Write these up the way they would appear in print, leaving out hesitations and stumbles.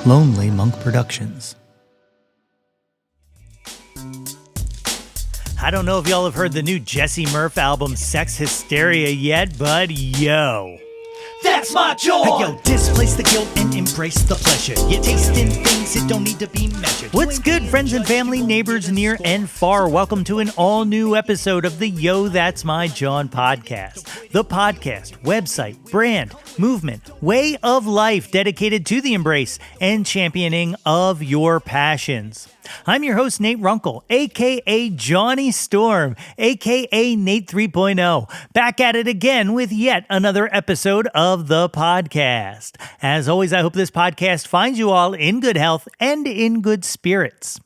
Lonely Monk Productions. I don't know if y'all have heard the new Jesse Murph album Sex Hysteria yet, but yo. That's my Jawn! Hey, yo, displace the guilt and embrace the pleasure. You're tasting things that don't need to be measured. What's good, friends and family, neighbors near and far? Welcome to an all-new episode of the Yo, That's My Jawn podcast. The podcast, website, brand, movement, way of life dedicated to the embrace and championing of your passions. I'm your host, Nate Runkle, a.k.a. Johnny Storm, a.k.a. Nate 3.0, back at it again with yet another episode of the podcast. As always, I hope this podcast finds you all in good health and in good spirits.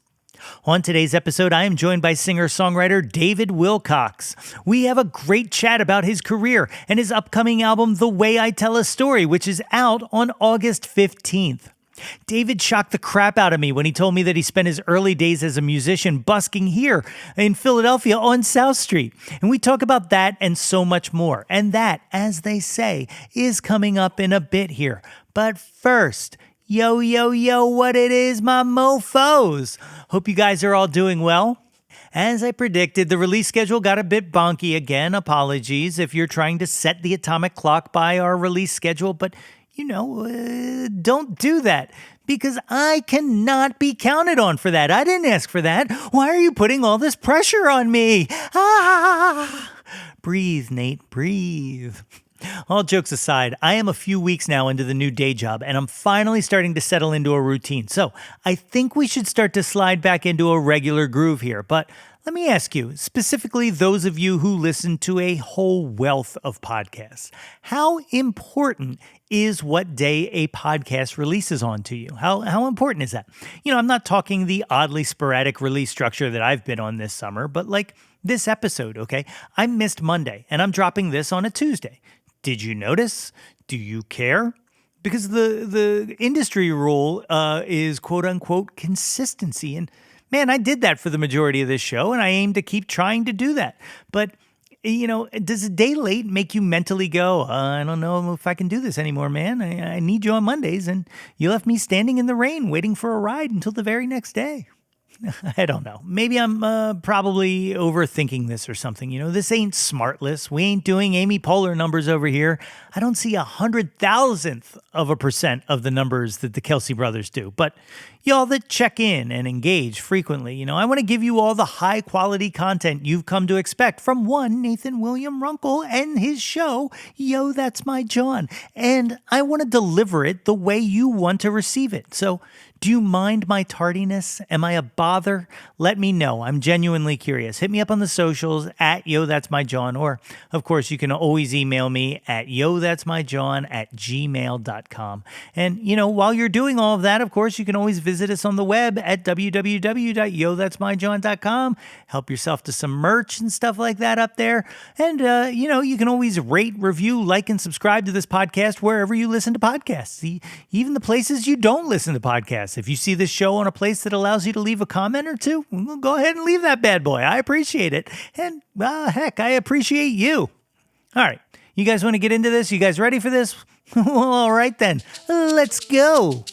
On today's episode, I am joined by singer-songwriter David Wilcox. We have a great chat about his career and his upcoming album, The Way I Tell a Story, which is out on August 15th. David shocked the crap out of me when he told me that he spent his early days as a musician busking here in Philadelphia on South Street. And we talk about that and so much more. And that, as they say, is coming up in a bit here. But first, yo, yo, yo, what it is, my mofos. Hope you guys are all doing well. As I predicted, the release schedule got a bit bonky again. Apologies if you're trying to set the atomic clock by our release schedule, but don't do that because I cannot be counted on for that. I didn't ask for that. Why are you putting all this pressure on me? Breathe, Nate, breathe. All jokes aside, I am a few weeks now into the new day job, and I'm finally starting to settle into a routine. So I think we should start to slide back into a regular groove here. But let me ask you, specifically those of you who listen to a whole wealth of podcasts, how important is what day a podcast releases on to you? How important is that? I'm not talking the oddly sporadic release structure that I've been on this summer, but like this episode, okay? I missed Monday, and I'm dropping this on a Tuesday. Did you notice? Do you care? Because the industry rule is quote-unquote consistency. And man, I did that for the majority of this show, and I aim to keep trying to do that. But, does a day late make you mentally go, I don't know if I can do this anymore, man. I need you on Mondays, and you left me standing in the rain waiting for a ride until the very next day. I don't know. Maybe I'm probably overthinking this or something. This ain't Smartless. We ain't doing Amy Poehler numbers over here. I don't see 100,000% of the numbers that the Kelsey brothers do. But y'all that check in and engage frequently, I want to give you all the high quality content you've come to expect from one Nathan William Runkle and his show, Yo, That's My Jawn. And I want to deliver it the way you want to receive it. So do you mind my tardiness? Am I a bother? Let me know. I'm genuinely curious. Hit me up on the socials at Yo, That's My Jawn. Or, of course, you can always email me at yothat'smyjawn@gmail.com. And, while you're doing all of that, of course, you can always visit us on the web at www.yothat'smyjawn.com. Help yourself to some merch and stuff like that up there. And, you can always rate, review, like, and subscribe to this podcast wherever you listen to podcasts. Even the places you don't listen to podcasts. If you see this show on a place that allows you to leave a comment or two, well, go ahead and leave that bad boy. I appreciate it. And heck, I appreciate you. All right. You guys want to get into this? You guys ready for this? Well, all right then. Let's go.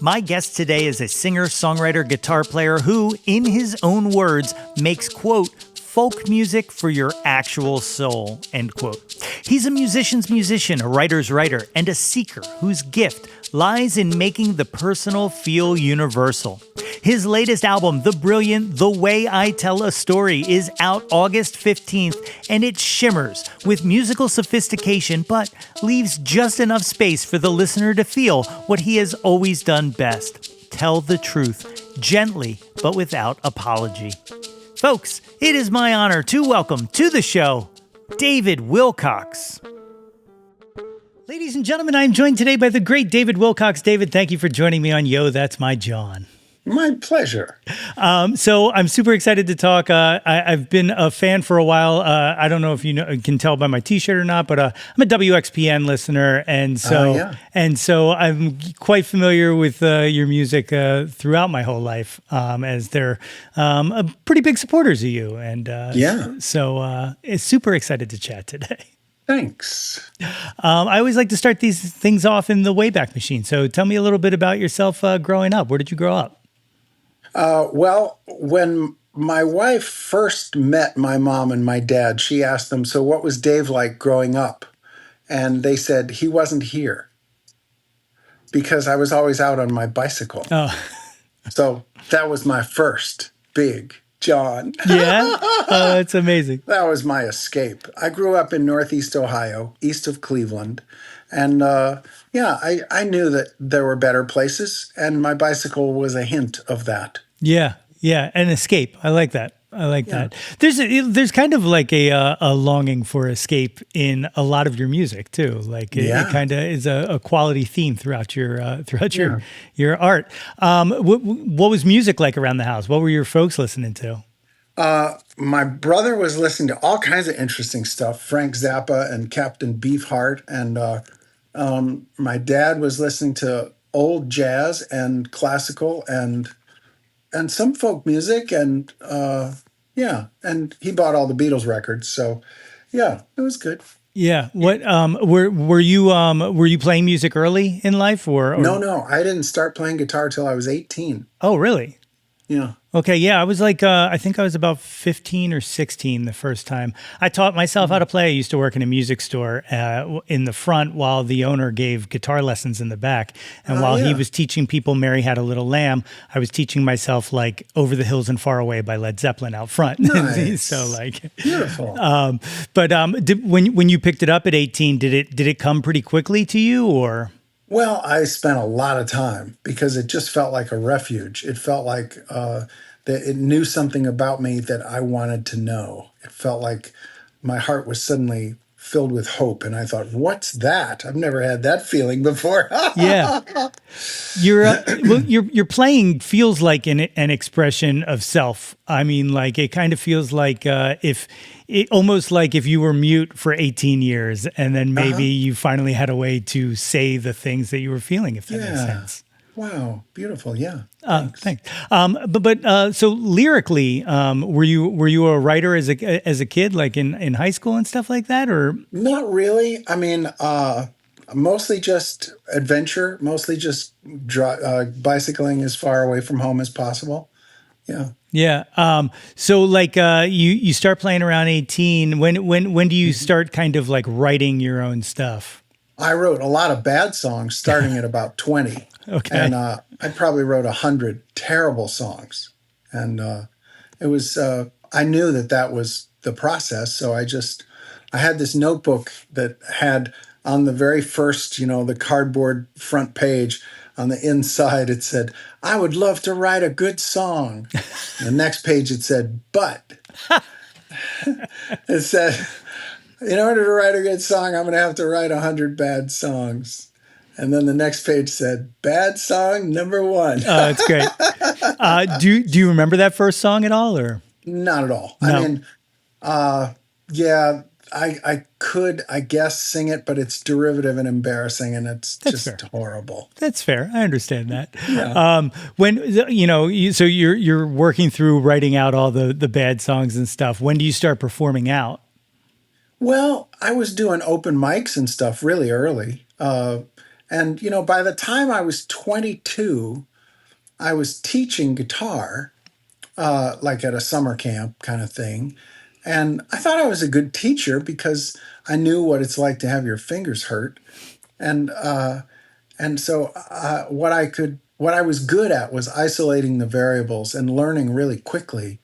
My guest today is a singer, songwriter, guitar player who, in his own words, makes, quote, folk music for your actual soul, end quote. He's a musician's musician, a writer's writer, and a seeker whose gift lies in making the personal feel universal. His latest album, the brilliant The Way I Tell a Story, is out August 15th, and it shimmers with musical sophistication, but leaves just enough space for the listener to feel what he has always done best: tell the truth, gently, but without apology. Folks, it is my honor to welcome to the show, David Wilcox. Ladies and gentlemen, I'm joined today by the great David Wilcox. David, thank you for joining me on Yo, That's My Jawn. My pleasure. So I'm super excited to talk. I've been a fan for a while. I don't know if you can tell by my T-shirt or not, but I'm a WXPN listener, and so I'm quite familiar with your music throughout my whole life, as they're pretty big supporters of you. And so it's super excited to chat today. Thanks. I always like to start these things off in the Wayback Machine. So tell me a little bit about yourself growing up. Where did you grow up? Well, when my wife first met my mom and my dad, she asked them, "So what was Dave like growing up?" And they said, "He wasn't here because I was always out on my bicycle." Oh, So that was my first big John. yeah. Oh, that's amazing. That was my escape. I grew up in Northeast Ohio, east of Cleveland. And yeah, I knew that there were better places, and my bicycle was a hint of that. Yeah, yeah, an escape. I like that. I like Yeah. that. There's kind of like a longing for escape in a lot of your music too. Like it Yeah. kind of is a quality theme throughout Yeah. your art. What was music like around the house? What were your folks listening to? My brother was listening to all kinds of interesting stuff, Frank Zappa and Captain Beefheart. And my dad was listening to old jazz and classical and some folk music. And yeah, and he bought all the Beatles records. So yeah, it was good. Yeah. What were you playing music early in life or No, no, I didn't start playing guitar till I was 18. oh really? Yeah. Okay, yeah, I was like, I think I was about 15 or 16 the first time. I taught myself how to play. I used to work in a music store in the front while the owner gave guitar lessons in the back. And while he Yeah. was teaching people Mary Had a Little Lamb, I was teaching myself like Over the Hills and Far Away by Led Zeppelin out front. Nice. So like, Beautiful. when you picked it up at 18, did it come pretty quickly to you or? Well, I spent a lot of time because it just felt like a refuge. It felt like that it knew something about me that I wanted to know. It felt like my heart was suddenly filled with hope. And I thought, what's that? I've never had that feeling before. Yeah. Your playing feels like an expression of self. I mean, like it kind of feels like if it almost like if you were mute for 18 years and then maybe you finally had a way to say the things that you were feeling, if that makes Yeah. sense. Wow. Beautiful. Yeah. Thanks. So lyrically, were you a writer as a kid, like in high school and stuff like that, or? Not really. I mean, mostly just adventure, mostly just bicycling as far away from home as possible. Yeah. Yeah. So like you start playing around 18. When do you start kind of like writing your own stuff? I wrote a lot of bad songs starting at about 20. Okay. And I probably wrote 100 terrible songs. And it was, I knew that that was the process. So I had this notebook that had on the very first, the cardboard front page, on the inside, it said, "I would love to write a good song." The next page, it said, "But." It said, "In order to write a good song, I'm going to have to write 100 bad songs." And then the next page said, "Bad song number one." That's great. Do you remember that first song at all, or? Not at all. No. I mean, yeah, I could, I guess, sing it, but it's derivative and embarrassing, and it's That's just fair. horrible. That's fair. I understand that. Yeah. When so you're working through writing out all the bad songs and stuff. When do you start performing out? Well, I was doing open mics and stuff really early. And, by the time I was 22, I was teaching guitar, like at a summer camp kind of thing. And I thought I was a good teacher because I knew what it's like to have your fingers hurt. And so what I was good at was isolating the variables and learning really quickly,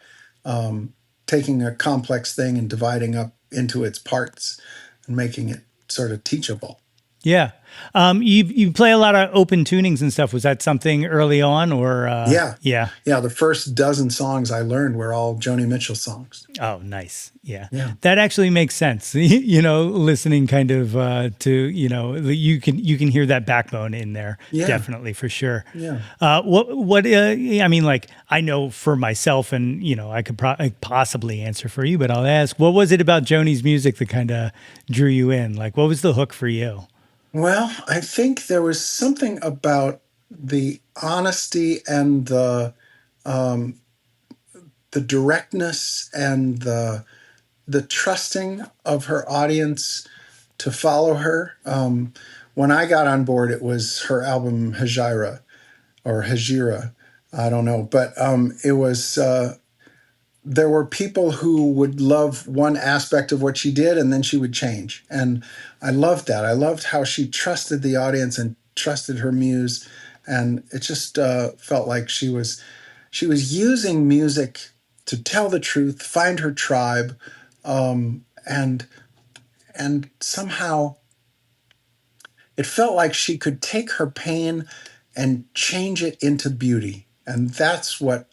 taking a complex thing and dividing up into its parts and making it sort of teachable. Yeah. You play a lot of open tunings and stuff. Was that something early on or? Yeah. Yeah. Yeah. The first dozen songs I learned were all Joni Mitchell songs. Oh, nice. Yeah. Yeah. That actually makes sense. Listening kind of to, you can hear that backbone in there. Yeah. Definitely for sure. Yeah. I mean, like I know for myself and, I could possibly answer for you, but I'll ask, what was it about Joni's music that kind of drew you in? Like, what was the hook for you? Well, I think there was something about the honesty and the directness and the trusting of her audience to follow her. When I got on board, it was her album Hajira or Hajira. I don't know, but it was. There were people who would love one aspect of what she did, and then she would change, and I loved that. I loved how she trusted the audience and trusted her muse, and it just felt like she was using music to tell the truth, find her tribe, and somehow it felt like she could take her pain and change it into beauty. And that's what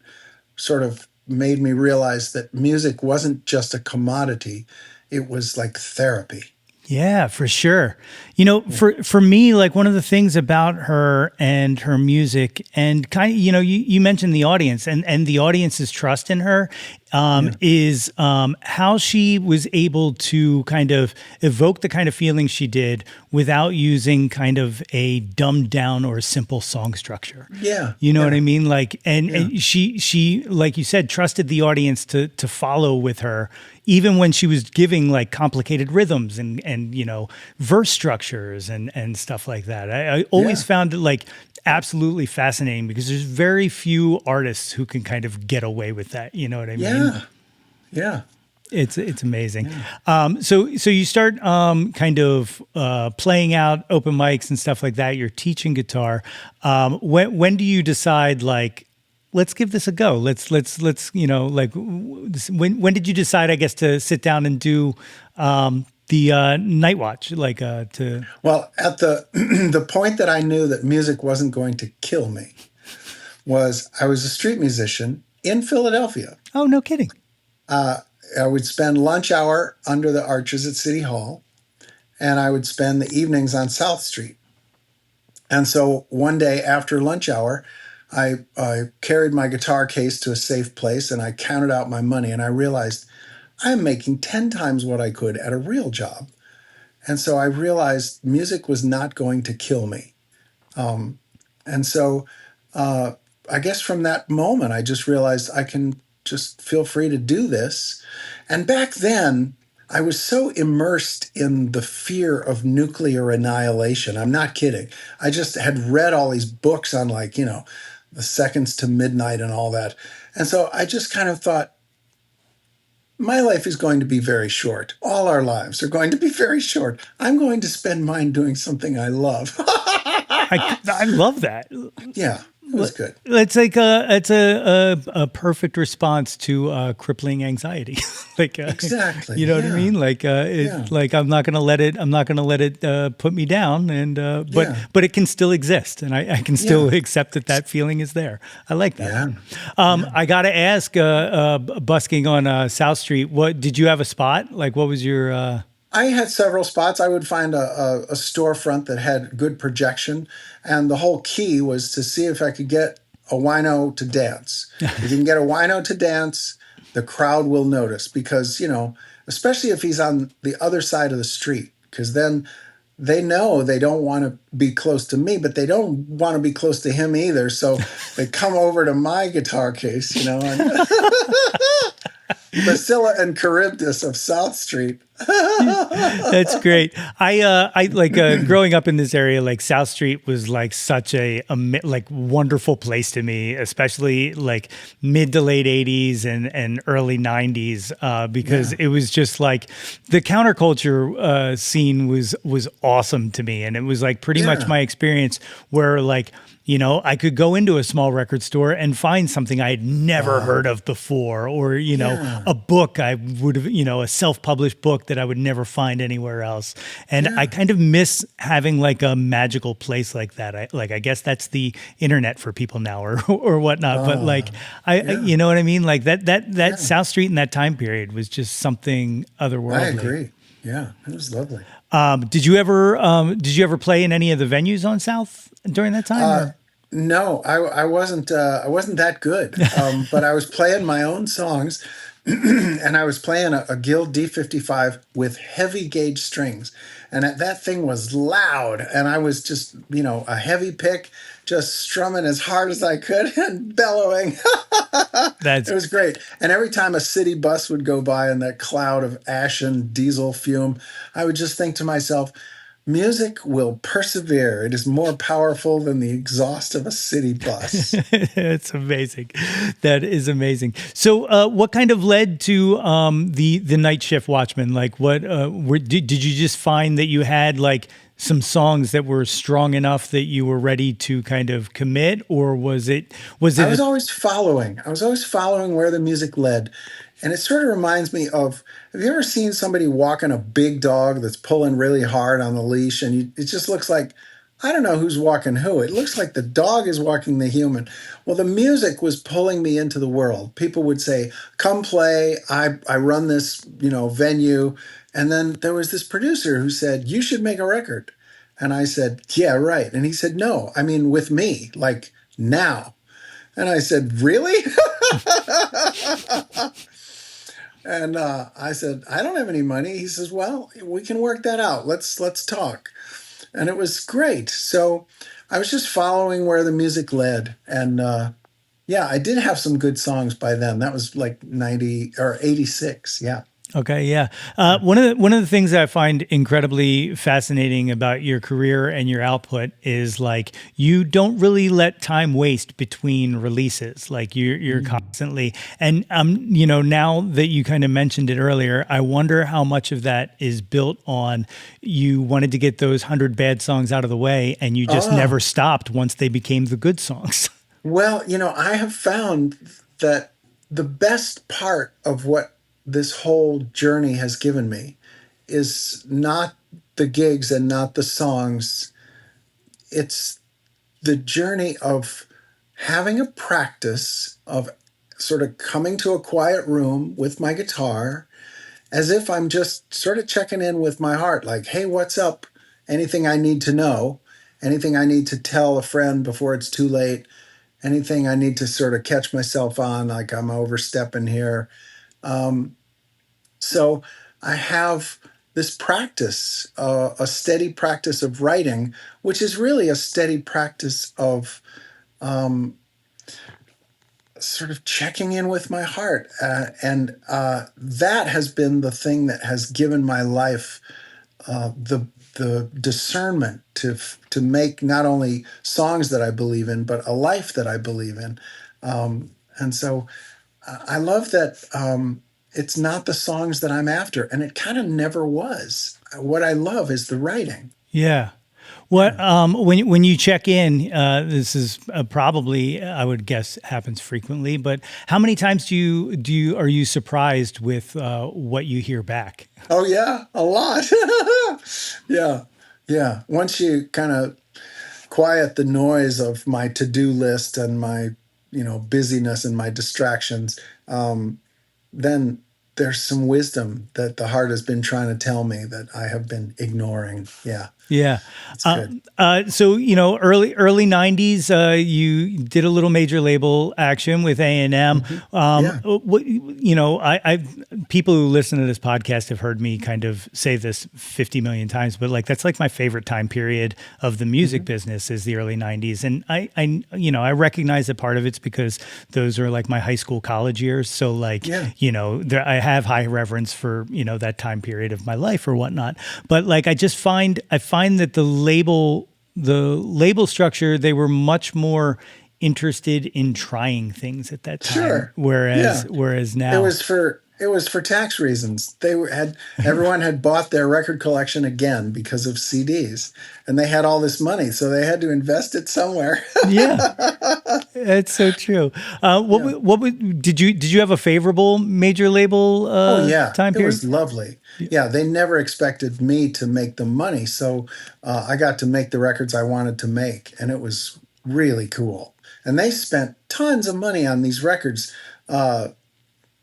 sort of made me realize that music wasn't just a commodity, it was like therapy. Yeah, for sure. For me, like one of the things about her and her music and kind of, you mentioned the audience and the audience's trust in her is how she was able to kind of evoke the kind of feelings she did without using kind of a dumbed down or simple song structure. Yeah. You know what I mean? Like, and she, like you said, trusted the audience to follow with her, even when she was giving like complicated rhythms and verse structures and stuff like that. I always found it like absolutely fascinating because there's very few artists who can kind of get away with that. You know what I mean? Yeah. It's amazing. Yeah. So you start kind of playing out open mics and stuff like that. You're teaching guitar. When do you decide like, let's give this a go? Let's like when did you decide, I guess, to sit down and do the night watch? Like Well, at the the point that I knew that music wasn't going to kill me was I was a street musician in Philadelphia. Oh, no kidding. I would spend lunch hour under the arches at City Hall, and I would spend the evenings on South Street. And so one day after lunch hour, I carried my guitar case to a safe place, and I counted out my money, and I realized I'm making 10 times what I could at a real job. And so I realized music was not going to kill me. And so I guess from that moment, I just realized I can just feel free to do this. And back then, I was so immersed in the fear of nuclear annihilation. I'm not kidding. I just had read all these books on the seconds to midnight and all that. And so I just kind of thought, my life is going to be very short. All our lives are going to be very short. I'm going to spend mine doing something I love. I love that. Yeah. It was good. It's like a perfect response to crippling anxiety. Like exactly. You know what I mean? Like like I'm not gonna let it put me down, and but it can still exist, and I can still accept that feeling is there. I like that. I gotta ask, busking on South Street, what did you have a spot? Like, what was your? I had several spots. I would find a storefront that had good projection, and the whole key was to see if I could get a wino to dance. If you can get a wino to dance, the crowd will notice because, especially if he's on the other side of the street, because then they know they don't want to be close to me, but they don't want to be close to him either. So they come over to my guitar case, and Priscilla and Charybdis of South Street. That's great. I like growing up in this area. Like South Street was like such a like wonderful place to me, especially like mid to late '80s and early '90s, because it was just like the counterculture scene was awesome to me, and it was like pretty much my experience where like. I could go into a small record store and find something I had never heard of before, or, a book I would have, a self-published book that I would never find anywhere else. And I kind of miss having like a magical place like that. I guess that's the internet for people now or whatnot. But like, you know what I mean? Like that South Street in that time period was just something otherworldly. I agree. Yeah, it was lovely. Did you ever play in any of the venues on South during that time? No, I wasn't that good. But I was playing my own songs and I was playing a Guild D55 with heavy gauge strings. And that thing was loud. And I was just, a heavy pick, just strumming as hard as I could and bellowing. That's It was great. And every time a city bus would go by in that cloud of ashen diesel fume, I would just think to myself, music will persevere. It is more powerful than the exhaust of a city bus. It's amazing. That is amazing. So, what kind of led to the night shift watchman? Like, what did you just find that you had like some songs that were strong enough that you were ready to kind of commit, or was I it was a, always following. I was always following where the music led. And it sort of reminds me of, have you ever seen somebody walking a big dog that's pulling really hard on the leash? And it just looks like, I don't know who's walking who. It looks like the dog is walking the human. Well, the music was pulling me into the world. People would say, come play. I run this, venue. And then there was this producer who said, you should make a record. And I said, yeah, right. And he said, no, I mean, with me, like now. And I said, really? And I said, I don't have any money. He says, well, we can work that out. Let's talk. And it was great. So I was just following where the music led. And yeah, I did have some good songs by then. That was like 90 or 86. Yeah. Okay, yeah. One of the things that I find incredibly fascinating about your career and your output is like you don't really let time waste between releases. Like you're constantly, and now that you kind of mentioned it earlier, I wonder how much of that is built on you wanted to get those 100 bad songs out of the way, and you just Oh, never stopped once they became the good songs. well, I have found that the best part of what this whole journey has given me is not the gigs and not the songs. It's the journey of having a practice of sort of coming to a quiet room with my guitar as if I'm just sort of checking in with my heart, like, hey, what's up? Anything I need to know? Anything I need to tell a friend before it's too late? Anything I need to sort of catch myself on, like I'm overstepping here? So I have this practice, a steady practice of writing, which is really a steady practice of sort of checking in with my heart. And that has been the thing that has given my life the discernment to make not only songs that I believe in, but a life that I believe in. And so I love that it's not the songs that I'm after, and it kind of never was. What I love is the writing. Yeah. What when you check in, this is probably I would guess happens frequently, but how many times do you are you surprised with what you hear back? Oh yeah, a lot. Yeah, yeah. Once you kind of quiet the noise of my to-do list and my, busyness and my distractions, then there's some wisdom that the heart has been trying to tell me that I have been ignoring. Yeah, Yeah. it's good. So early '90s, you did a little major label action with A&M. Hmm. Yeah. I people who listen to this podcast have heard me kind of say this 50 million times, but like that's like my favorite time period of the music Hmm. business is the early '90s, and I recognize that part of it's because those are like my high school college years. So like Yeah. I have high reverence for that time period of my life or whatnot. But like I find that the label structure, they were much more interested in trying things at that time, Sure. whereas Yeah. whereas It now. was for it was for tax reasons. Had everyone had bought their record collection again because of CDs, and they had all this money, so they had to invest it somewhere. Yeah, it's so true. What Yeah. wa- what would did you have a favorable major label Oh yeah, time it was period? lovely. Yeah, they never expected me to make the money, so I got to make the records I wanted to make, and it was really cool. And they spent tons of money on these records,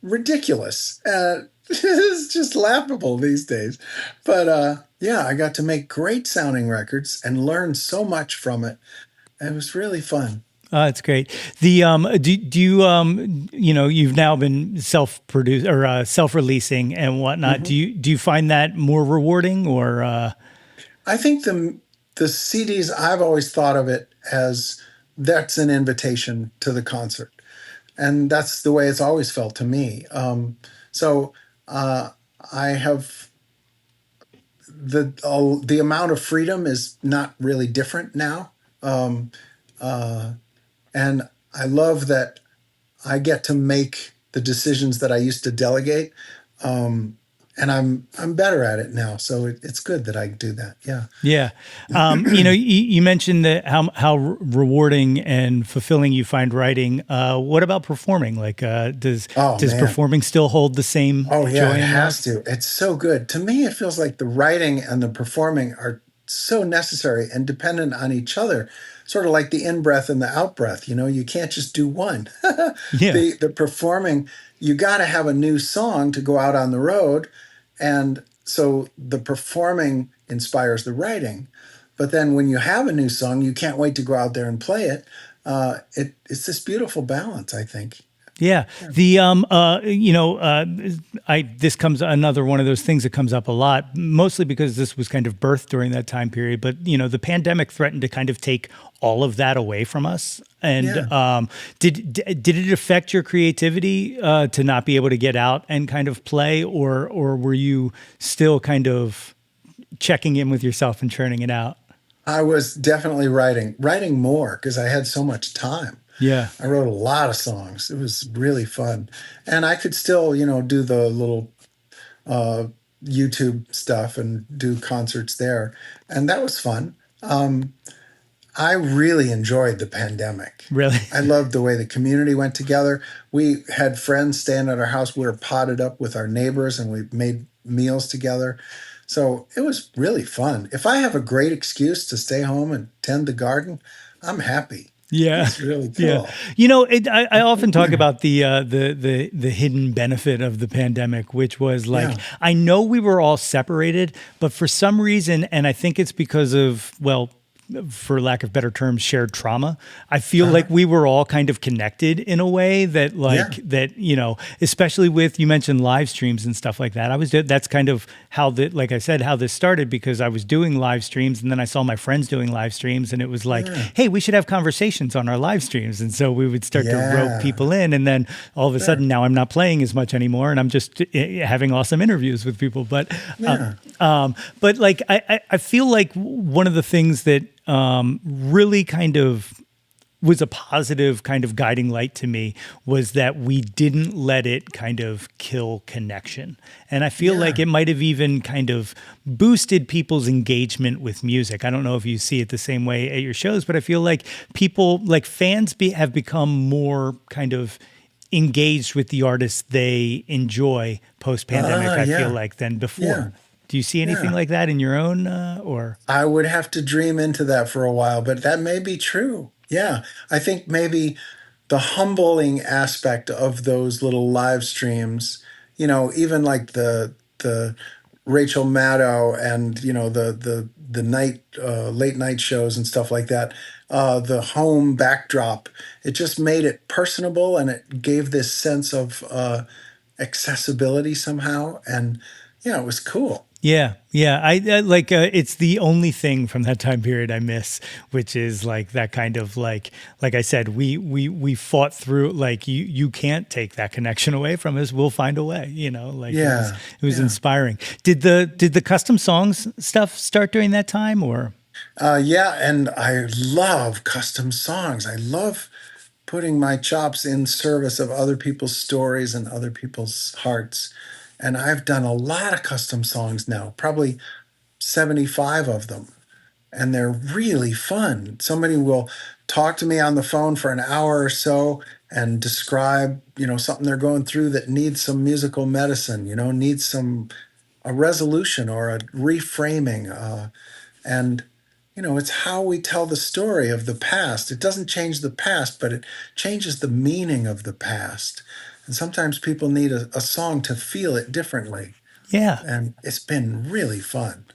ridiculous. It's just laughable these days. But yeah, I got to make great sounding records and learn so much from it. It was really fun. It's great. The do you you've now been self-produced or self-releasing and whatnot. Hmm. Do you find that more rewarding or I think the CDs, I've always thought of it as that's an invitation to the concert, and that's the way it's always felt to me. So uh, I have the amount of freedom is not really different now, um, and I love that I get to make the decisions that I used to delegate, um, and I'm better at it now. So it's good that I do that. Yeah. yeah? You mentioned that how rewarding and fulfilling you find writing. What about performing? Like, Oh does man. performing still hold the same Oh yeah, joy it and has love? to. It's so good. To me, it feels like the writing and the performing are so necessary and dependent on each other. Sort of like the in-breath and the out-breath, you can't just do one. Yeah. The performing, you got to have a new song to go out on the road, and so the performing inspires the writing. But then when you have a new song, you can't wait to go out there and play it. It's this beautiful balance, I think. Yeah. Yeah. The I this comes another one of those things that comes up a lot, mostly because this was kind of birthed during that time period. But the pandemic threatened to kind of take all of that away from us. And Yeah. did it affect your creativity to not be able to get out and kind of play, or were you still kind of checking in with yourself and churning it out? I was definitely writing more because I had so much time. Yeah. I wrote a lot of songs. It was really fun. And I could still, do the little uh, YouTube stuff and do concerts there. And that was fun. I really enjoyed the pandemic. Really. I loved the way the community went together. We had friends staying at our house. We were potted up with our neighbors and we made meals together. So it was really fun. If I have a great excuse to stay home and tend the garden, I'm happy. Yeah, It's really yeah. cool. I often talk about the hidden benefit of the pandemic, which was like Yeah. I know we were all separated, but for some reason, and I think it's because of for lack of better terms, shared trauma. I feel Uh-huh. like we were all kind of connected in a way that, Yeah. especially with you mentioned live streams and stuff like that. That's kind of how like I said, how this started because I was doing live streams and then I saw my friends doing live streams and it was like, Yeah. hey, we should have conversations on our live streams. And so we would start to rope Yeah. people in. And then all of a Sure. sudden now I'm not playing as much anymore and I'm just having awesome interviews with people. Yeah. But like, I feel like one of the things that really kind of was a positive kind of guiding light to me was that we didn't let it kind of kill connection. And I feel like Yeah. it might have even kind of boosted people's engagement with music. I don't know if you see it the same way at your shows, but I feel like people, like fans, have become more kind of engaged with the artists they enjoy post pandemic, I feel Yeah. like, than Yeah. before. Do you see anything Yeah. like that in your own or? I would have to dream into that for a while, but that may be true. Yeah. I think maybe the humbling aspect of those little live streams, even like the Rachel Maddow and the night late night shows and stuff like that, the home backdrop, it just made it personable and it gave this sense of accessibility somehow, and yeah, it was cool. Yeah, yeah. I like it's the only thing from that time period I miss, which is like that kind of like I said, we fought through. Like you can't take that connection away from us. We'll find a way. Like Yeah. it was Yeah. inspiring. Did the custom songs stuff start during that time or? Yeah, and I love custom songs. I love putting my chops in service of other people's stories and other people's hearts. And I've done a lot of custom songs now, probably 75 of them. And they're really fun. Somebody will talk to me on the phone for an hour or so and describe, something they're going through that needs some musical medicine, needs some a resolution or a reframing. And it's how we tell the story of the past. It doesn't change the past, but it changes the meaning of the past. And sometimes people need a song to feel it differently. Yeah. And it's been really fun.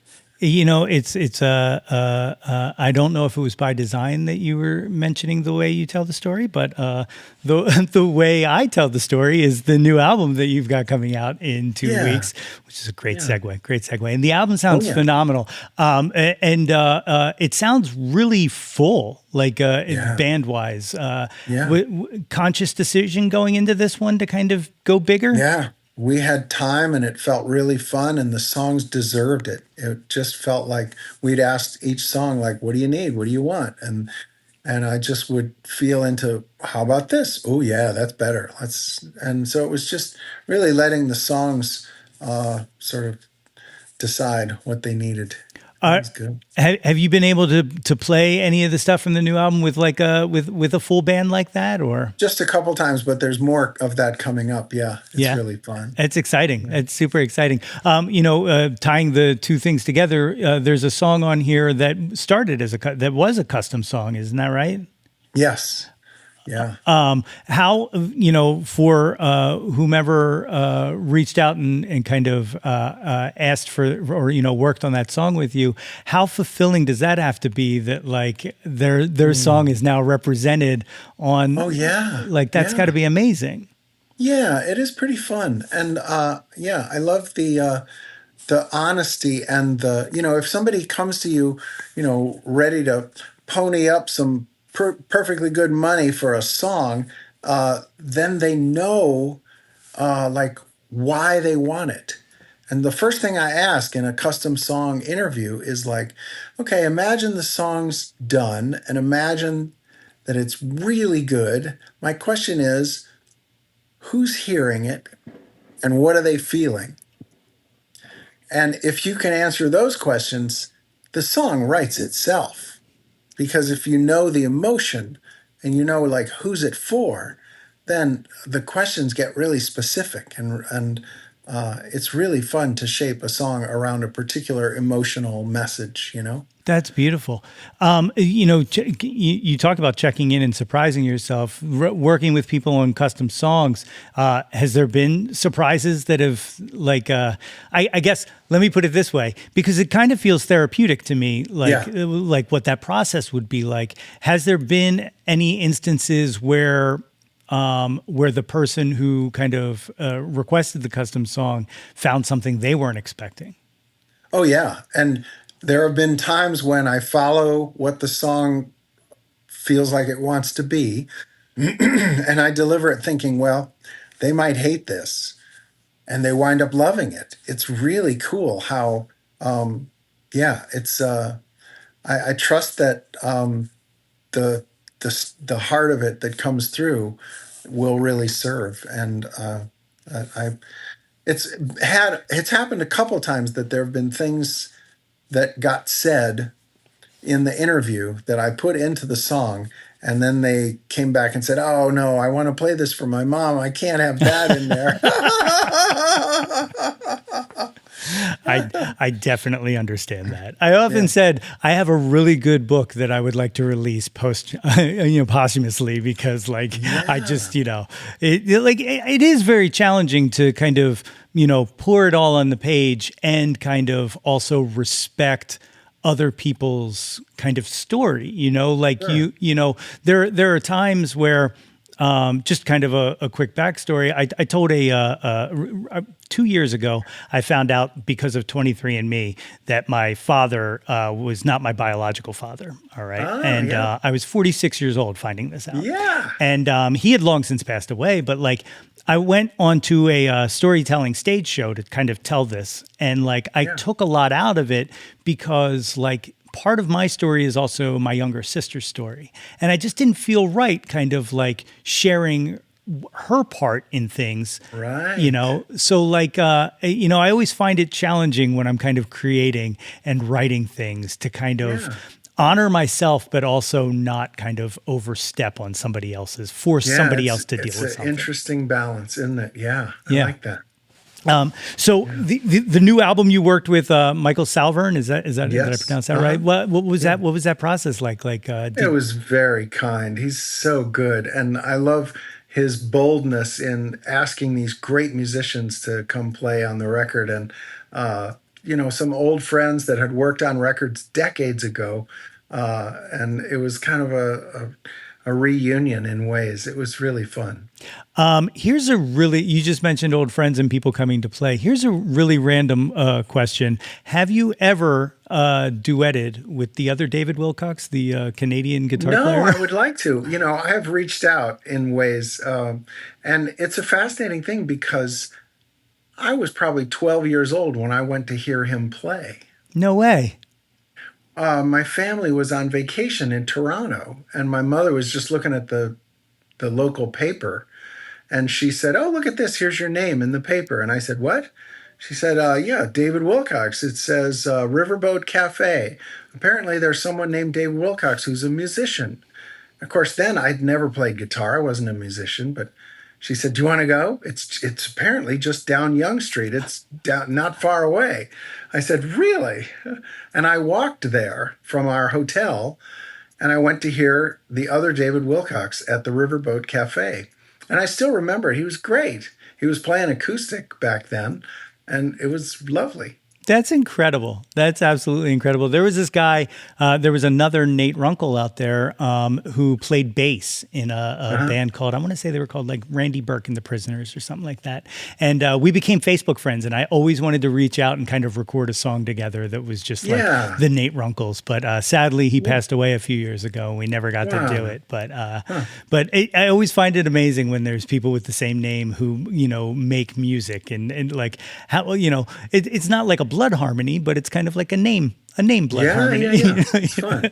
I don't know if it was by design that you were mentioning the way you tell the story, but the the way I tell the story is the new album that you've got coming out in 2 weeks, Yeah. which is a great Yeah. segue. Great segue, and the album Oh sounds yeah. phenomenal. And it sounds really full, like Yeah. band wise. Yeah. Conscious decision going into this one to kind of go bigger. Yeah, we had time and it felt really fun and the songs deserved it. It just felt like we'd asked each song like, what do you need? What do you want? And I just would feel into how about this? Oh yeah, that's better. Let's and so it was just really letting the songs sort of decide what they needed. It Uh, was good. have you been able to play any of the stuff from the new album with like a with a full band like that, or? Just a couple times, but there's more of that coming up. Yeah, it's Yeah, really fun. it's exciting. Yeah. It's super exciting. Tying the two things together, there's a song on here that started as that was a custom song, isn't that right? Yes. Yeah. How for whomever reached out and kind of asked for or worked on that song with you, how fulfilling does that have to be that like their song is now represented on Oh yeah. like that's got to Yeah. be amazing. Yeah, it is pretty fun. And yeah, I love the honesty and the, if somebody comes to you, ready to pony up some perfectly good money for a song, then they know like why they want it. And the first thing I ask in a custom song interview is like, okay, imagine the song's done and imagine that it's really good. My question is, who's hearing it and what are they feeling? And if you can answer those questions, the song writes itself. Because if you know the emotion and you know like who's it for, then the questions get really specific and it's really fun to shape a song around a particular emotional message. That's beautiful. You talk about checking in and surprising yourself, working with people on custom songs. Has there been surprises that have, like, I guess, let me put it this way, because it kind of feels therapeutic to me, Yeah. like what that process would be like. Has there been any instances where the person who kind of requested the custom song found something they weren't expecting? Oh, yeah. And there have been times when I follow what the song feels like it wants to be, and I deliver it thinking, well, they might hate this, and they wind up loving it. It's really cool how, yeah, it's. I trust that the the heart of it that comes through will really serve, and I it's happened a couple times that there have been things that got said in the interview that I put into the song. And then they came back and said, "Oh no, I want to play this for my mom. I can't have that in there." I definitely understand that. I often said I have a really good book that I would like to release posthumously because like I just it is very challenging to kind of pour it all on the page and kind of also respect other people's kind of story, like Sure. there are times where just kind of a quick backstory. I told 2 years ago, I found out because of 23andMe that my father was not my biological father. All right. Ah, And yeah. I was 46 years old finding this out. Yeah. And he had long since passed away, but like I went onto a storytelling stage show to kind of tell this. And like I Yeah. took a lot out of it because like part of my story is also my younger sister's story. And I just didn't feel right kind of like sharing her part in things, Right. So like, I always find it challenging when I'm kind of creating and writing things to kind of Yeah. honor myself, but also not kind of overstep on somebody else's, force Yeah. somebody It's else to deal it's with an something. interesting balance, isn't it? Yeah. I Yeah. like that. So Yeah. the new album you worked with Michael Salvern, is that did I Yes. pronounce that Uh-huh. right? What was Yeah. that? What was that process like? Like, It was very kind. He's so good. And I love his boldness in asking these great musicians to come play on the record. And some old friends that had worked on records decades ago. And it was kind of a reunion in ways. It was really fun. Here's a really, you just mentioned old friends and people coming to play. Here's a really random question. Have you ever duetted with the other David Wilcox, the Canadian guitar No, player? I would like to. I have reached out in ways, and it's a fascinating thing because I was probably 12 years old when I went to hear him play. No way. My family was on vacation in Toronto, and my mother was just looking at the local paper, and she said, "Oh, look at this. Here's your name in the paper." And I said, "What?" She said, "Yeah, David Wilcox. It says Riverboat Cafe. Apparently, there's someone named David Wilcox who's a musician." Of course, then I'd never played guitar. I wasn't a musician, but she said, "Do you want to go? It's apparently just down Young Street. It's down not far away." I said, "Really?" And I walked there from our hotel, and I went to hear the other David Wilcox at the Riverboat Cafe. And I still remember he was great. He was playing acoustic back then, and it was lovely. That's incredible. That's absolutely incredible. There was this guy, there was another Nate Runkle out there who played bass in a Uh-huh. band called, I want to say they were called like Randy Burke and the Prisoners or something like that. And we became Facebook friends. And I always wanted to reach out and kind of record a song together that was just like Yeah. the Nate Runkles. But sadly, he passed away a few years ago. We never got to do Wow. it. But I always find it amazing when there's people with the same name who, make music and like how, it's not like a blood harmony, but it's kind of like a name blood Yeah, harmony. yeah, yeah. It's fun.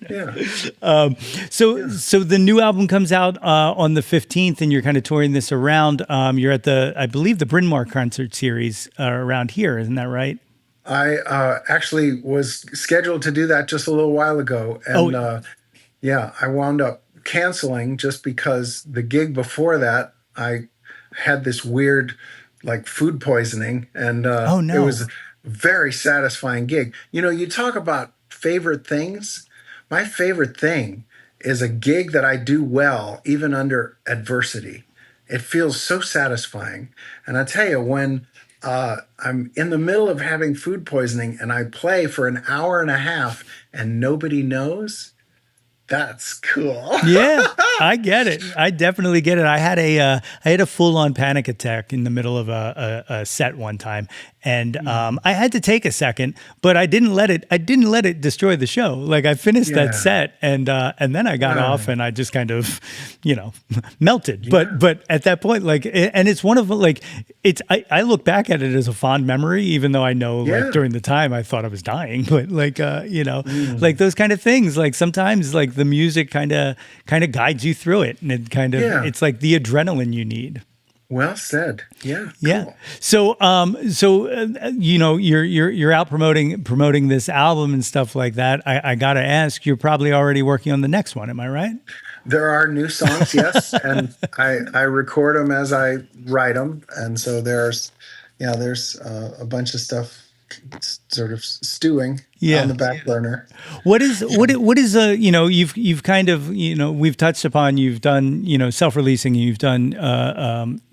Yeah. So the new album comes out on the 15th, and you're kind of touring this around. You're at I believe, the Bryn Mawr concert series around here, isn't that right? I actually was scheduled to do that just a little while ago. Oh, And yeah, I wound up canceling just because the gig before that, I had this weird, like, food poisoning, and oh it was no. a very satisfying gig. You talk about favorite things. My favorite thing is a gig that I do well, even under adversity. It feels so satisfying. And I tell you, when I'm in the middle of having food poisoning and I play for an hour and a half and nobody knows, that's cool. Yeah, I get it. I definitely get it. I had a full on panic attack in the middle of a set one time, and I had to take a second, but I didn't let it. I didn't let it destroy the show. Like I finished that Yeah. set, and then I got off, and I just kind of, melted. Yeah. But at that point, like, and it's one of the, like, it's I look back at it as a fond memory, even though I know like Yeah. during the time I thought I was dying, but like Mm. like those kind of things. Like sometimes like the music kind of guides you through it, and it kind of Yeah. it's like the adrenaline you need. Well said. Yeah. Yeah. Cool. So you're out promoting this album and stuff like that. I gotta ask, you're probably already working on the next one. Am I right? There are new songs, yes, and I record them as I write them, and so there's a bunch of stuff sort of stewing on Yeah. the back burner. What is you've kind of we've touched upon, you've done self-releasing, you've done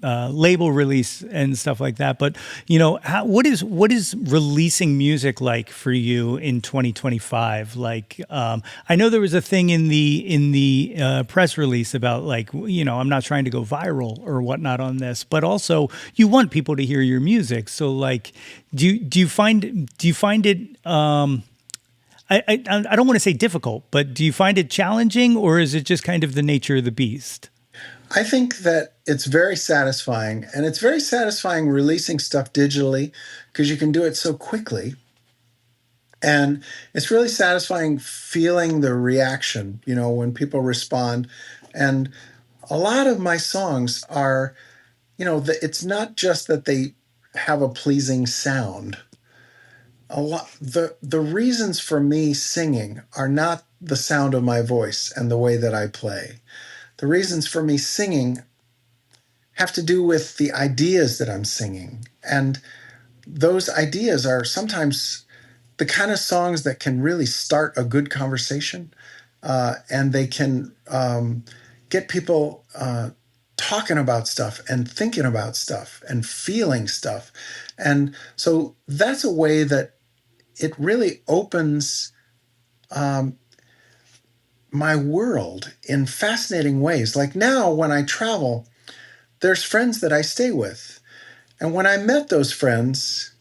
label release and stuff like that, but what is releasing music like for you in 2025? Like I know there was a thing in the press release about like I'm not trying to go viral or whatnot on this, but also you want people to hear your music. So like do you find it I don't want to say difficult, but do you find it challenging, or is it just kind of the nature of the beast? I think that it's very satisfying, and it's very satisfying releasing stuff digitally because you can do it so quickly. And it's really satisfying feeling the reaction, when people respond. And a lot of my songs are, it's not just that they have a pleasing sound. The reasons for me singing are not the sound of my voice and the way that I play. The reasons for me singing have to do with the ideas that I'm singing. And those ideas are sometimes the kind of songs that can really start a good conversation, and they can get people talking about stuff and thinking about stuff and feeling stuff. And so that's a way that it really opens my world in fascinating ways. Like now, when I travel, there's friends that I stay with. And when I met those friends,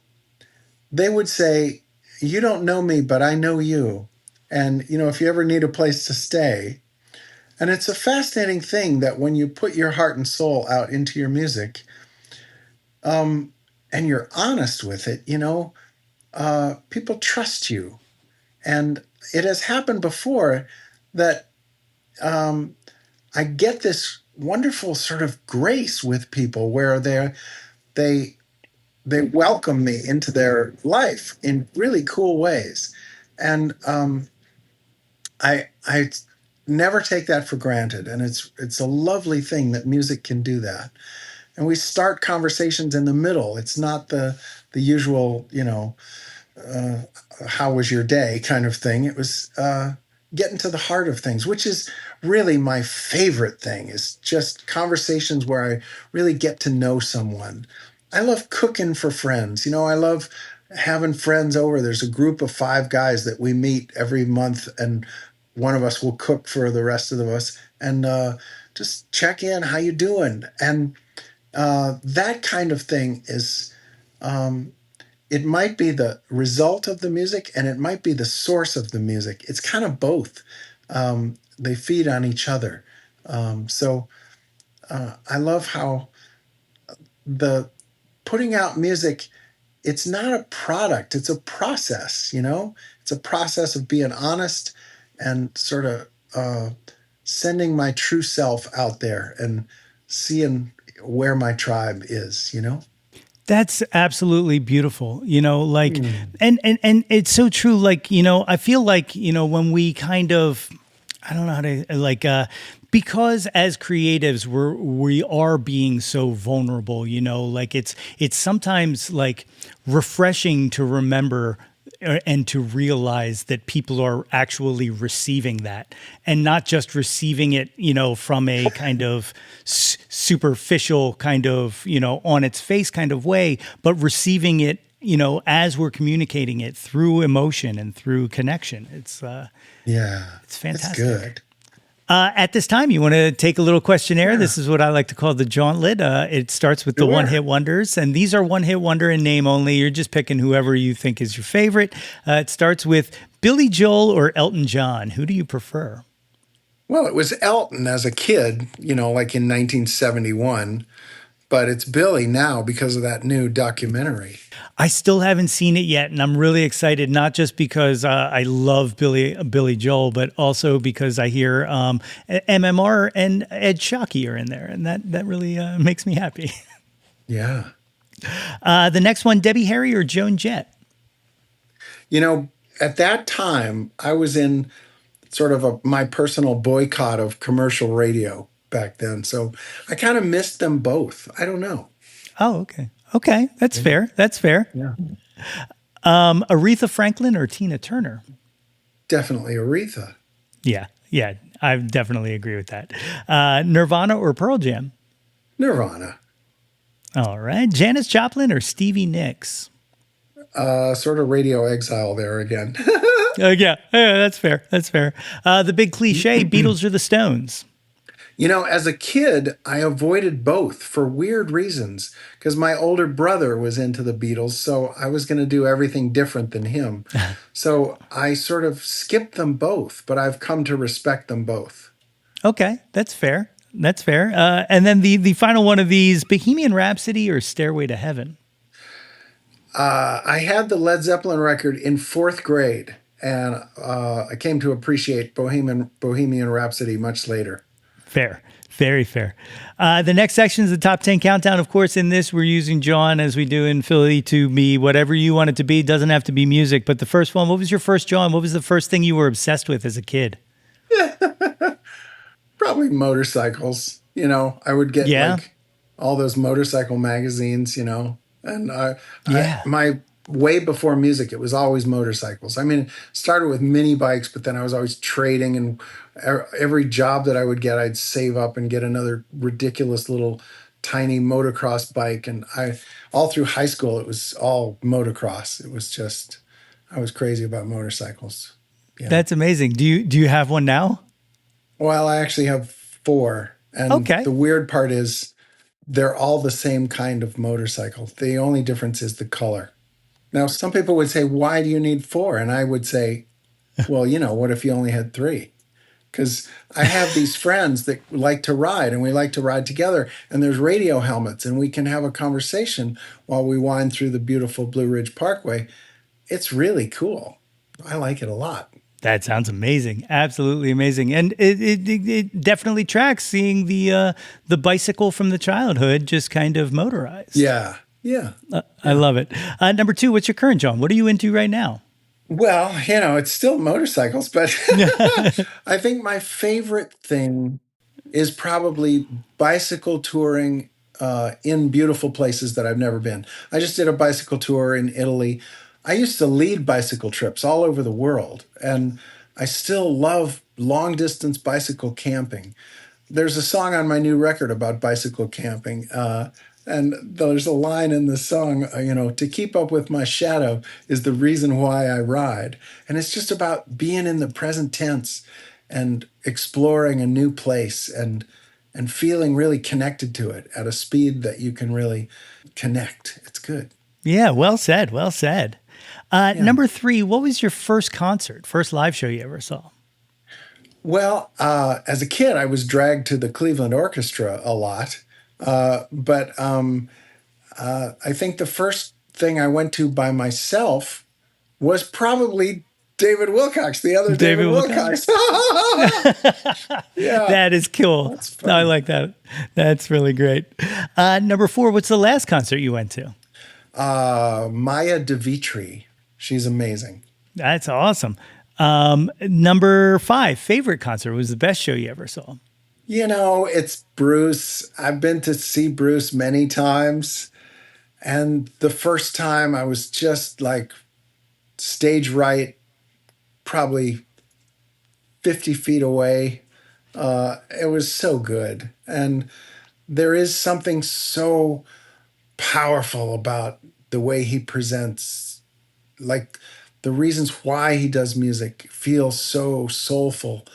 they would say, "You don't know me, but I know you. And, if you ever need a place to stay." And it's a fascinating thing that when you put your heart and soul out into your music, and you're honest with it, people trust you. And it has happened before that I get this wonderful sort of grace with people where they they welcome me into their life in really cool ways, and I never take that for granted. And it's a lovely thing that music can do that. And we start conversations in the middle. It's not the usual, how was your day kind of thing. It was getting to the heart of things, which is really my favorite thing, is just conversations where I really get to know someone. I love cooking for friends. I love having friends over. There's a group of 5 guys that we meet every month, and one of us will cook for the rest of us, and just check in, how you doing? And that kind of thing is, it might be the result of the music and it might be the source of the music. It's kind of both. They feed on each other. So I love how the putting out music, it's not a product, it's a process, It's a process of being honest and sort of sending my true self out there and seeing where my tribe is. That's absolutely beautiful. Mm. And it's so true. I feel like, when we kind of, I don't know how to because as creatives, we are being so vulnerable, it's sometimes like refreshing to remember and to realize that people are actually receiving that and not just receiving it, from a kind of superficial kind of, on its face kind of way, but receiving it, as we're communicating it through emotion and through connection. Yeah, It's it's fantastic. good. At this time, you want to take a little questionnaire. This is what I like to call the Jauntlet. It starts with the one Sure. hit wonders, and these are one hit wonder in name only. You're just picking whoever you think is your favorite. It starts with Billy Joel or Elton John. Who do you prefer? Well, it was Elton as a kid, like in 1971, but it's Billy now because of that new documentary. I still haven't seen it yet, and I'm really excited. Not just because I love Billy Joel, but also because I hear MMR and Ed Shockey are in there, and that really makes me happy. Yeah. The next one, Debbie Harry or Joan Jett? You know, at that time, I was in sort of my personal boycott of commercial radio back then. So I kind of missed them both. I don't know. Oh, okay. Okay, that's Yeah. fair. That's fair. Yeah. Aretha Franklin or Tina Turner? Definitely Aretha. Yeah, yeah, I definitely agree with that. Nirvana or Pearl Jam? Nirvana. All right. Janis Joplin or Stevie Nicks? Sort of radio exile there again. Yeah, that's fair. That's fair. The big cliche, Beatles or the Stones? As a kid, I avoided both for weird reasons because my older brother was into the Beatles, so I was going to do everything different than him. So I sort of skipped them both, but I've come to respect them both. Okay, that's fair. That's fair. And then the final one of these, Bohemian Rhapsody or Stairway to Heaven? I had the Led Zeppelin record in fourth grade, and I came to appreciate Bohemian Rhapsody much later. Fair. Very fair. The next section is the top 10 countdown. Of course, in this, we're using Jawn as we do in Philly to be whatever you want it to be. It doesn't have to be music. But the first one, what was your first Jawn? What was the first thing you were obsessed with as a kid? Probably motorcycles. I would get Yeah. like all those motorcycle magazines, and Yeah. my way before music, it was always motorcycles. I mean, it started with mini bikes, but then I was always trading, and every job that I would get, I'd save up and get another ridiculous little tiny motocross bike. And all through high school, it was all motocross. It was just, I was crazy about motorcycles. Yeah. That's amazing. Do you have one now? Well, I actually have four. And Okay. the weird part is they're all the same kind of motorcycle. The only difference is the color. Now, some people would say, why do you need four? And I would say, well, what if you only had three? Because I have these friends that like to ride and we like to ride together, and there's radio helmets, and we can have a conversation while we wind through the beautiful Blue Ridge Parkway. It's really cool. I like it a lot. That sounds amazing. Absolutely amazing. And it definitely tracks seeing the bicycle from the childhood just kind of motorized. Yeah. Yeah. I love it. Number two, what's your current, John? What are you into right now? Well, it's still motorcycles, but I think my favorite thing is probably bicycle touring in beautiful places that I've never been. I just did a bicycle tour in Italy. I used to lead bicycle trips all over the world, and I still love long distance bicycle camping. There's a song on my new record about bicycle camping. And there's a line in the song, to keep up with my shadow is the reason why I ride. And it's just about being in the present tense and exploring a new place and feeling really connected to it at a speed that you can really connect. It's good. Yeah, well said. Well said. Yeah. Number three, what was your first concert, first live show you ever saw? Well, as a kid, I was dragged to the Cleveland Orchestra a lot. But I think the first thing I went to by myself was probably David Wilcox, the other David David Wilcox. Wilcox. Yeah, That is cool. that's I fun. like that. That's really great. Number four, what's the last concert you went to? Maya DeVitri, she's amazing. That's awesome. Number five, favorite concert was the best show you ever saw. It's Bruce. I've been to see Bruce many times. And the first time I was just like stage right, probably 50 feet away. It was so good. And there is something so powerful about the way he presents, like the reasons why he does music feel so soulful.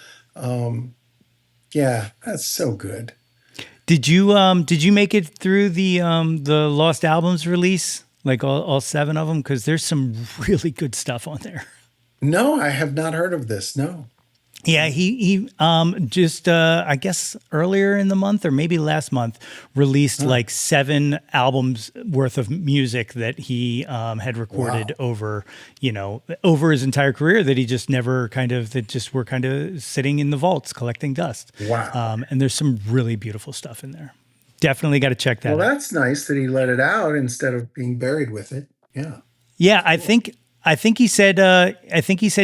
Yeah, that's so good. Did you make it through the Lost Albums release? Like all seven of them? Because there's some really good stuff on there. No, I have not heard of this. No. Yeah, he just I guess earlier in the month or maybe last month released Huh. like seven albums worth of music that he had recorded Wow. over his entire career that he just never that just were kind of sitting in the vaults collecting dust. Wow. And there's some really beautiful stuff in there. Definitely got to check Well, that out. that's nice that he let it out instead of being buried with it. Yeah. Yeah, I Cool. think I think he said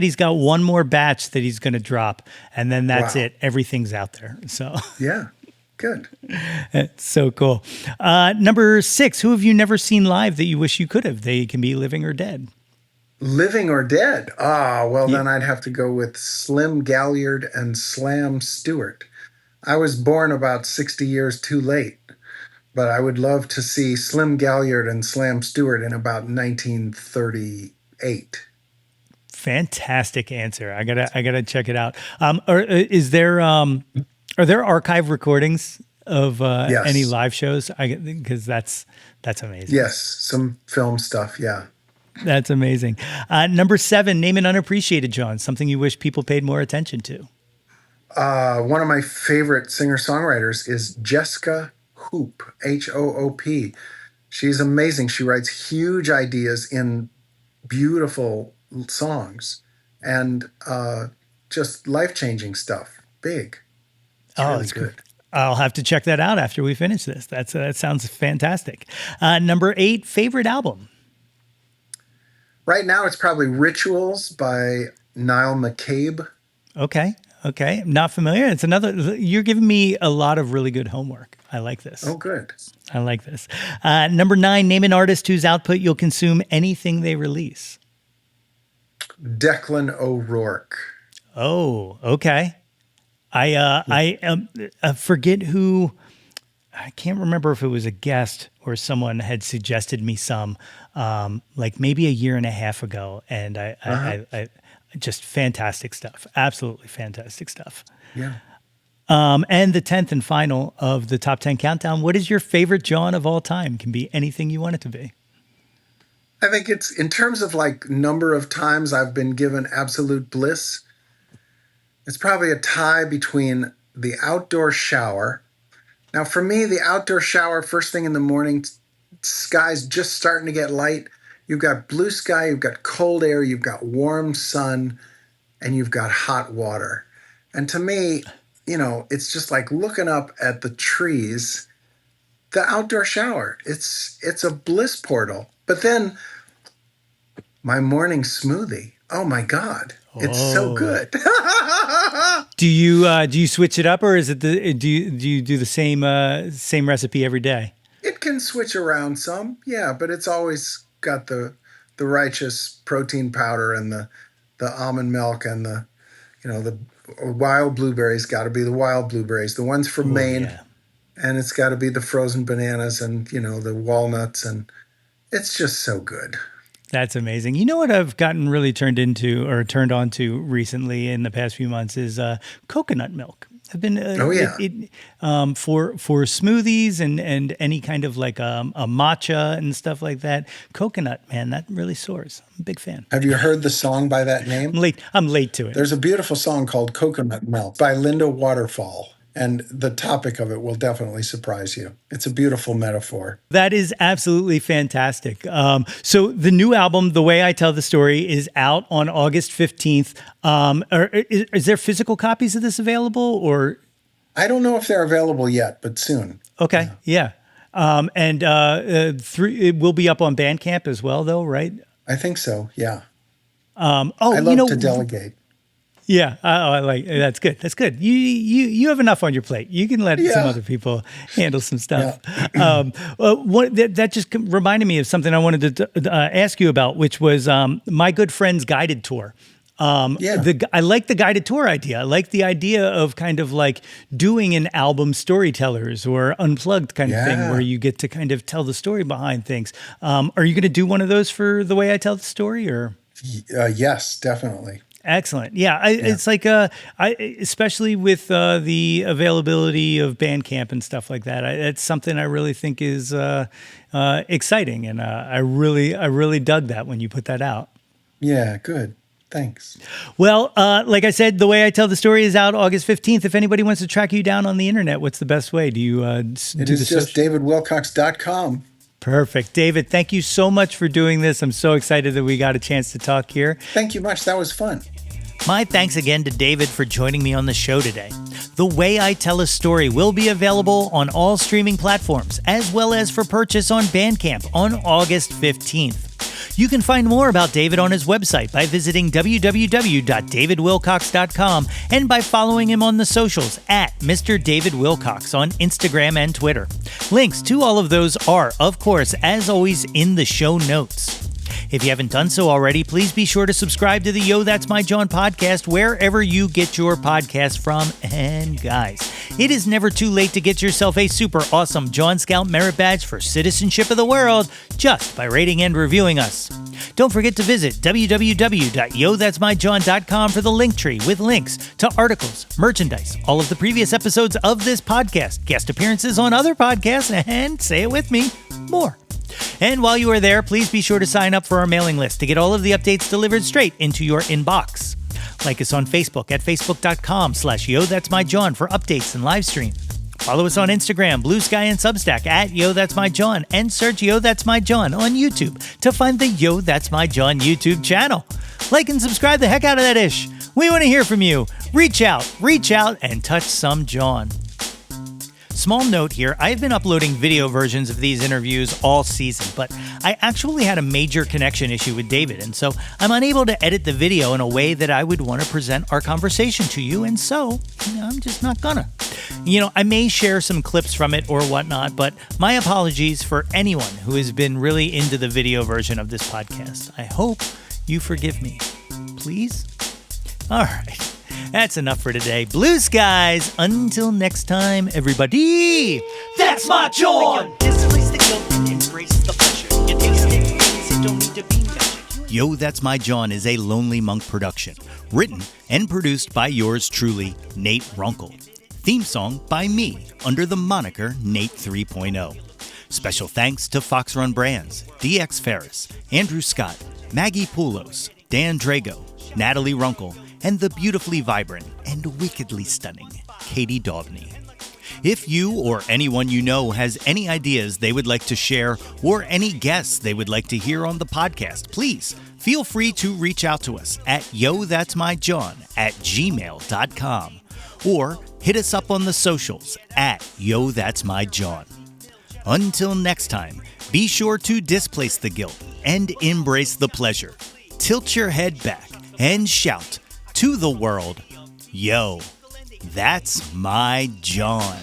he's got one more batch that he's going to drop, and then that's Wow. it. Everything's out there. So Yeah. Good. it's so cool. Number six, who have you never seen live that you wish you could have? They can be living or dead. Living or dead? Ah, well, Yeah, then I'd have to go with Slim Galliard and Slam Stewart. I was born about 60 years too late, but I would love to see Slim Galliard and Slam Stewart in about 1938. fantastic answer. I gotta check it out. Are there archive recordings of any Yes. live shows? Because that's amazing. Yes. Some film stuff. Yeah. That's amazing. Number seven, name an unappreciated, John. Something you wish people paid more attention to. One of my favorite singer songwriters is Jessica Hoop, Hoop. She's amazing. She writes huge ideas in beautiful songs and just life changing stuff. Big. It's Oh, really it's great. good. I'll have to check that out after we finish this. That sounds fantastic. Number eight, favorite album. Right now, it's probably Rituals by Niall McCabe. Okay, okay, not familiar. It's another. You're giving me a lot of really good homework. I like this. Oh, good. I like this. Number 9, name an artist whose output you'll consume anything they release. Declan O'Rourke. Oh, okay. I forget who. I can't remember if it was a guest or someone had suggested me some, like maybe a year and a half ago, and I just fantastic stuff. Absolutely fantastic stuff. Yeah. And the 10th and final of the top 10 countdown. What is your favorite Jawn of all time? Can be anything you want it to be. I think it's, in terms of like number of times I've been given absolute bliss, it's probably a tie between the outdoor shower. Now, for me, the outdoor shower, first thing in the morning, sky's just starting to get light. You've got blue sky, you've got cold air, you've got warm sun, and you've got hot water. And to me, you know, it's just like looking up at the trees. The outdoor shower, it's a bliss portal. But then my morning smoothie, oh my God, it's so good. Do you switch it up, or is it do you do the same recipe every day? It can switch around some, yeah, but it's always got the righteous protein powder and the almond milk and the wild blueberries. Got to be the wild blueberries, the ones from Maine, yeah. And it's got to be the frozen bananas and the walnuts, and it's just so good. That's amazing. You know what I've gotten really turned on to recently in the past few months is coconut milk. I've been for smoothies and any kind of like a matcha and stuff like that. Coconut, man, that really soars. I'm a big fan. Have you heard the song by that name? I'm late to it. There's a beautiful song called Coconut Milk by Linda Waterfall. And the topic of it will definitely surprise you. It's a beautiful metaphor. That is absolutely fantastic. So the new album, The Way I Tell the Story, is out on August 15th. Is there physical copies of this available, or? I don't know if they're available yet, but soon. Okay, yeah. It will be up on Bandcamp as well, though, right? I think so, yeah. I love to delegate. Yeah, I like that's good. That's good. You have enough on your plate. You can let some other people handle some stuff. Yeah. That just reminded me of something I wanted to ask you about, which was My Good Friend's guided tour. I like the guided tour idea. I like the idea of kind of like doing an album storytellers or unplugged kind of thing where you get to kind of tell the story behind things. Are you going to do one of those for The Way I Tell the Story, or? Yes, definitely. Excellent. Yeah, it's like especially with the availability of Bandcamp and stuff like that. It's something I really think is exciting, and I really dug that when you put that out. Yeah, good. Thanks. Well, like I said, The Way I Tell the Story is out August 15th. If anybody wants to track you down on the internet, what's the best way? Do you It is just davidwilcox.com. Perfect. David, thank you so much for doing this. I'm so excited that we got a chance to talk here. Thank you much. That was fun. My thanks again to David for joining me on the show today. The Way I Tell a Story will be available on all streaming platforms, as well as for purchase on Bandcamp on August 15th. You can find more about David on his website by visiting www.davidwilcox.com and by following him on the socials at Mr. David Wilcox on Instagram and Twitter. Links to all of those are, of course, as always, in the show notes. If you haven't done so already, please be sure to subscribe to the Yo, That's My Jawn podcast wherever you get your podcast from. And guys, it is never too late to get yourself a super awesome Jawn Scout Merit Badge for Citizenship of the World just by rating and reviewing us. Don't forget to visit www.yothat'smyjawn.com for the link tree with links to articles, merchandise, all of the previous episodes of this podcast, guest appearances on other podcasts, and, say it with me, more. And while you are there, please be sure to sign up for our mailing list to get all of the updates delivered straight into your inbox. Like us on Facebook at facebook.com/YoThat'sMyJawn for updates and live stream. Follow us on Instagram, Blue Sky, and Substack at Yo That's My Jawn, and search Yo That's My Jawn on YouTube to find the Yo That's My Jawn YouTube channel. Like and subscribe the heck out of that ish. We want to hear from you. Reach out, and touch some Jawn. Small note here, I've been uploading video versions of these interviews all season, but I actually had a major connection issue with David, and so I'm unable to edit the video in a way that I would want to present our conversation to you, and so I'm just not gonna. I may share some clips from it or whatnot, but my apologies for anyone who has been really into the video version of this podcast. I hope you forgive me. Please? All right. That's enough for today. Blue skies. Until next time, everybody. That's my Jawn! Displace the guilt and embrace the pleasure. You taste it, things that don't need to be measured. Yo, That's My Jawn is a Lonely Monk production. Written and produced by yours truly, Nate Runkle. Theme song by me, under the moniker Nate 3.0. Special thanks to Fox Run Brands, DX Ferris, Andrew Scott, Maggie Poulos, Dan Drago, Natalie Runkle, and the beautifully vibrant and wickedly stunning Katie Daubney. If you or anyone you know has any ideas they would like to share or any guests they would like to hear on the podcast, please feel free to reach out to us at yothat'smyjawn@gmail.com or hit us up on the socials at yothat'smyjawn. Until next time, be sure to displace the guilt and embrace the pleasure. Tilt your head back and shout to the world, yo, that's my Jawn.